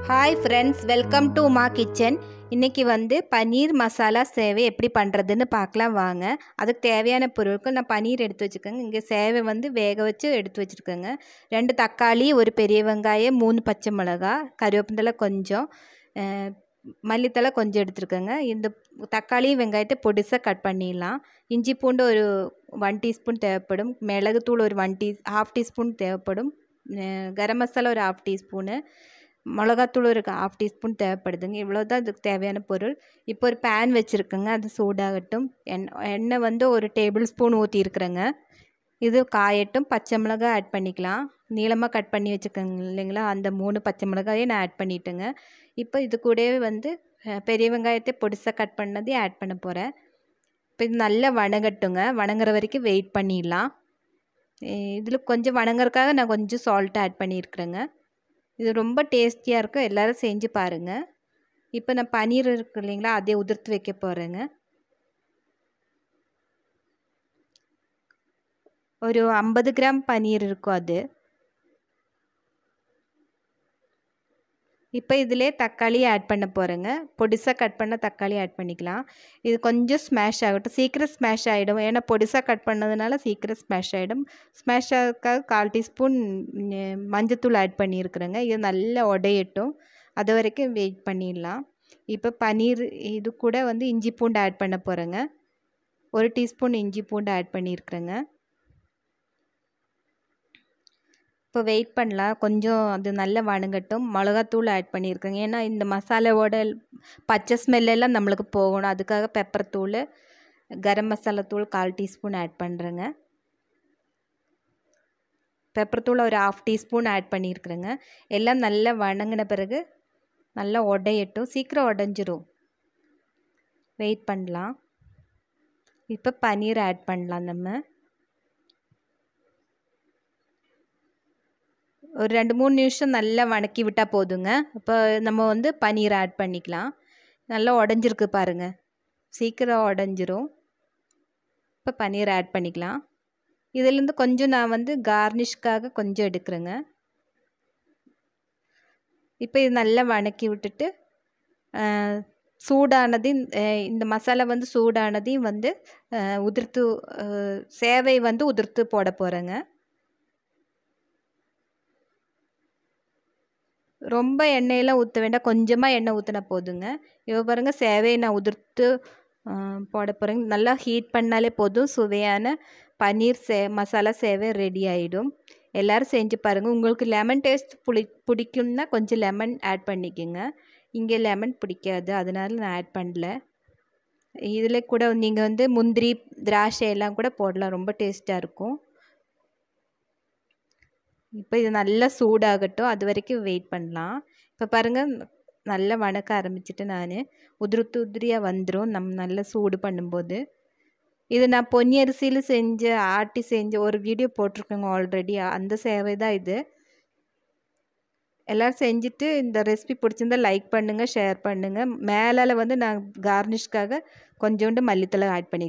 Hi friends, welcome to மா kitchen. இன்றைக்கி வந்து பன்னீர் மசாலா சேவை எப்படி பண்ணுறதுன்னு பார்க்கலாம் வாங்க. அதுக்கு தேவையான பொருட்கள் நான் பன்னீர் எடுத்து வச்சுக்கோங்க. இங்கே சேவை வந்து வேக வச்சு எடுத்து வச்சுருக்கேங்க. 2 தக்காளி, ஒரு பெரிய வெங்காயம், 3 பச்சை மிளகா, கருவேப்பிலை கொஞ்சம், மல்லித்தலை கொஞ்சம் எடுத்துருக்கேங்க. இந்த தக்காளி வெங்காயத்தை பொடிசாக கட் பண்ணிடலாம். இஞ்சி பூண்டு ஒரு 1 டீஸ்பூன் தேவைப்படும். மிளகுத்தூள் ஒரு 1/2 டீஸ்பூன் தேவைப்படும். கரம் மசாலா ஒரு 1/2 டீஸ்பூனு, மிளகாத்தூள் ஒரு 1/2 டீஸ்பூன் தேவைப்படுதுங்க. இவ்வளோ தான் அதுக்கு தேவையான பொருள். இப்போ ஒரு பேன் வச்சுருக்கேங்க, அது சூடாகட்டும். எண்ணெய் வந்து ஒரு டேபிள் ஸ்பூன் ஊற்றிருக்குறேங்க. இது காயட்டும். பச்சை மிளகாய் ஆட் பண்ணிக்கலாம். நீளமாக கட் பண்ணி வச்சுக்கோங்க இல்லைங்களா, அந்த 3 பச்சை மிளகாயை நான் ஆட் பண்ணிட்டேங்க. இப்போ இது கூடவே வந்து பெரிய வெங்காயத்தை பொடிசாக கட் பண்ணதையும் ஆட் பண்ண போகிறேன். இப்போ இது நல்லா வணங்கட்டுங்க. வணங்குற வரைக்கும் வெயிட் பண்ணிடலாம். இதில் கொஞ்சம் வணங்குறதுக்காக நான் கொஞ்சம் சால்ட் ஆட் பண்ணியிருக்கிறேங்க. இது ரொம்ப டேஸ்டியாக இருக்கும், எல்லோரும் செஞ்சு பாருங்கள். இப்போ நான் பன்னீர் இருக்கு இல்லைங்களா, அதே உதிர்த்து வைக்க போகிறேங்க. ஒரு 50 கிராம் பன்னீர் இருக்கும் அது. இப்போ இதிலே தக்காளி ஆட் பண்ண போகிறேங்க. பொடிசாக கட் பண்ண தக்காளி ஆட் பண்ணிக்கலாம். இது கொஞ்சம் ஸ்மாஷ் ஆகட்டும். சீக்கிரம் ஸ்மாஷ் ஆகிடும், ஏன்னா பொடிசாக கட் பண்ணதுனால சீக்கிரம் ஸ்மாஷ் ஆகிடும். ஸ்மாஷ் ஆகிறதுக்காக 1/4 டீஸ்பூன் மஞ்சத்தூள் ஆட் பண்ணியிருக்கிறேங்க. இது நல்லா உடையட்டும், அது வரைக்கும் வெயிட் பண்ணிடலாம். இப்போ பன்னீர் இது கூட வந்து இஞ்சி பூண்டு ஆட் பண்ண போகிறேங்க. 1 டீஸ்பூன் இஞ்சி பூண்டு ஆட் பண்ணியிருக்கிறேங்க. இப்போ வெயிட் பண்ணலாம், கொஞ்சம் அது நல்லா வணங்கட்டும். மிளகாத்தூள் ஆட் பண்ணியிருக்கேங்க, ஏன்னா இந்த மசாலாவோட பச்சை ஸ்மெல்லெல்லாம் நம்மளுக்கு போகணும். அதுக்காக பெப்பர் தூள், கரம் மசாலா தூள் 1/4 டீஸ்பூன் ஆட் பண்ணுறேங்க. பெப்பர் தூள் ஒரு 1/2 டீஸ்பூன் ஆட் பண்ணியிருக்கிறேங்க. எல்லாம் நல்லா வணங்கின பிறகு நல்லா உடையட்டும், சீக்கிரம் உடஞ்சிரும். வெயிட் பண்ணலாம். இப்போ பன்னீர் ஆட் பண்ணலாம். நம்ம ஒரு 2-3 நிமிஷம் நல்லா வணக்கி விட்டால் போதுங்க. இப்போ நம்ம வந்து பன்னீர் ஆட் பண்ணிக்கலாம். நல்லா உடஞ்சிருக்கு பாருங்கள், சீக்கிரம் உடஞ்சிரும். இப்போ பன்னீர் ஆட் பண்ணிக்கலாம். இதிலேருந்து கொஞ்சம் நான் வந்து கார்னிஷ்காக கொஞ்சம் எடுக்கிறேங்க. இப்போ இது நல்லா வணக்கி விட்டுட்டு சூடானதையும் இந்த மசாலா வந்து சூடானதையும் வந்து உதிர்த்து சேவை வந்து உதிர்த்து போட போகிறேங்க. ரொம்ப எண்ணெயெல்லாம் ஊற்ற வேண்டாம், கொஞ்சமாக எண்ணெய் ஊற்றினா போதுங்க. இப்போ பாருங்கள், சேவையை நான் உதிர்த்து போட போகிறேங்க. நல்லா ஹீட் பண்ணாலே போதும், சுவையான பன்னீர் மசாலா சேவை ரெடி ஆகிடும். எல்லோரும் செஞ்சு பாருங்கள். உங்களுக்கு லெமன் டேஸ்ட் பிடிக்கும்னா கொஞ்சம் லெமன் ஆட் பண்ணிக்கோங்க. இங்கே லெமன் பிடிக்காது, அதனால நான் ஆட் பண்ணல. இதில் கூட நீங்கள் வந்து முந்திரி, திராட்சை எல்லாம் கூட போடலாம், ரொம்ப டேஸ்ட்டாக இருக்கும். இப்போ இது நல்லா சூடாகட்டும், அது வரைக்கும் வெயிட் பண்ணலாம். இப்போ பாருங்கள், நல்லா வணக்க ஆரம்பிச்சிட்டு நான் உதிரியாக வந்துடும் நம்ம நல்லா சூடு பண்ணும்போது. இது நான் பொன்னி அரிசியில் ஆட்டி செஞ்ச ஒரு வீடியோ போட்டிருக்கேங்க ஆல்ரெடி, அந்த சேவை தான் இது. எல்லோரும் செஞ்சுட்டு இந்த ரெசிபி பிடிச்சிருந்தால் லைக் பண்ணுங்கள், ஷேர் பண்ணுங்கள். மேலால் வந்து நான் கார்னிஷ்காக கொஞ்சோண்டு மல்லித்தலை ஆட் பண்ணி